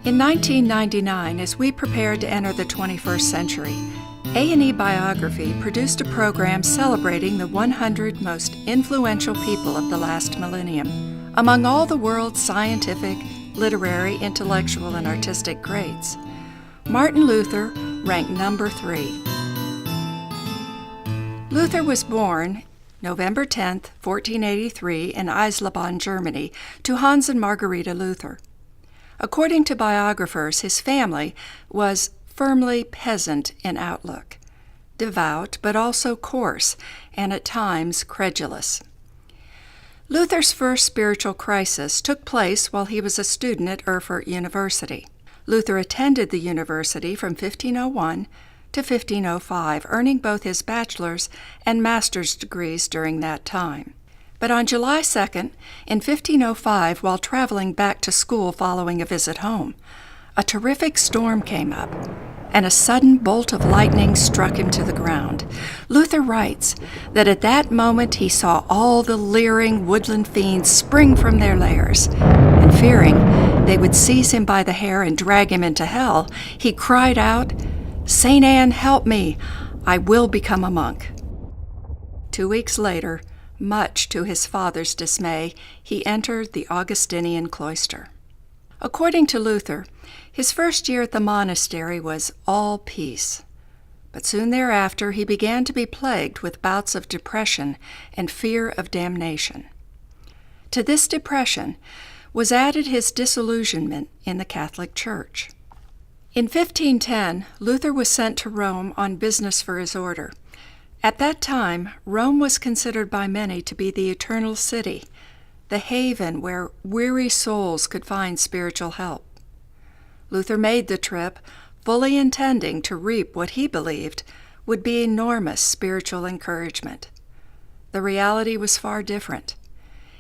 In 1999, as we prepared to enter the 21st century, A&E Biography produced a program celebrating the 100 most influential people of the last millennium. Among all the world's scientific, literary, intellectual, and artistic greats, Martin Luther ranked number 3. Luther was born November 10, 1483, in Eisleben, Germany, to Hans and Margareta Luther. According to biographers, his family was firmly peasant in outlook, devout but also coarse and at times credulous. Luther's first spiritual crisis took place while he was a student at Erfurt University. Luther attended the university from 1501 to 1505, earning both his bachelor's and master's degrees during that time. But on July 2nd, in 1505, while traveling back to school following a visit home, a terrific storm came up, and a sudden bolt of lightning struck him to the ground. Luther writes that at that moment he saw all the leering woodland fiends spring from their lairs, and fearing they would seize him by the hair and drag him into hell, he cried out, "Saint Anne, help me! I will become a monk." 2 weeks later, much to his father's dismay, he entered the Augustinian cloister. According to Luther, his first year at the monastery was all peace, but soon thereafter he began to be plagued with bouts of depression and fear of damnation. To this depression was added his disillusionment in the Catholic Church. In 1510, Luther was sent to Rome on business for his order. At that time, Rome was considered by many to be the eternal city, the haven where weary souls could find spiritual help. Luther made the trip, fully intending to reap what he believed would be enormous spiritual encouragement. The reality was far different.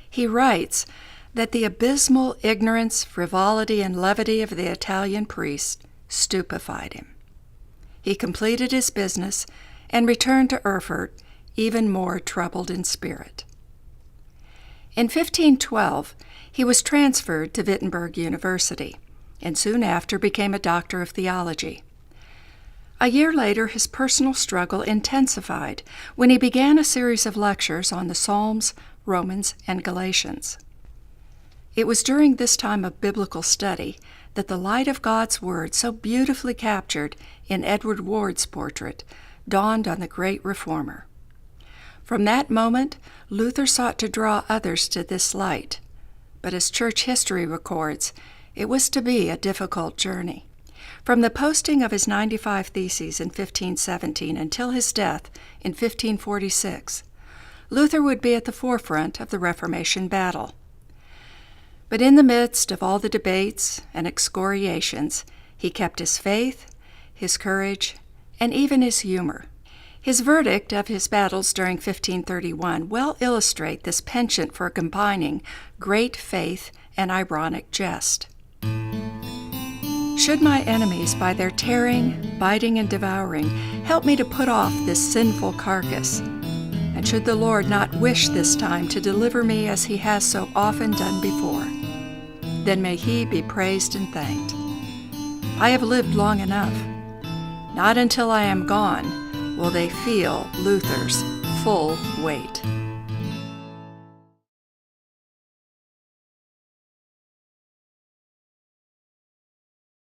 He writes that the abysmal ignorance, frivolity, and levity of the Italian priests stupefied him. He completed his business and returned to Erfurt, even more troubled in spirit. In 1512, he was transferred to Wittenberg University, and soon after became a doctor of theology. A year later, his personal struggle intensified when he began a series of lectures on the Psalms, Romans, and Galatians. It was during this time of biblical study that the light of God's Word, so beautifully captured in Edward Ward's portrait, dawned on the great reformer. From that moment, Luther sought to draw others to this light, but as church history records, it was to be a difficult journey. From the posting of his 95 Theses in 1517 until his death in 1546, Luther would be at the forefront of the Reformation battle. But in the midst of all the debates and excoriations, he kept his faith, his courage, and even his humor. His verdict of his battles during 1531 well illustrate this penchant for combining great faith and ironic jest. Should my enemies, by their tearing, biting, and devouring, help me to put off this sinful carcass, and should the Lord not wish this time to deliver me as he has so often done before, then may he be praised and thanked. I have lived long enough. Not until I am gone will they feel Luther's full weight.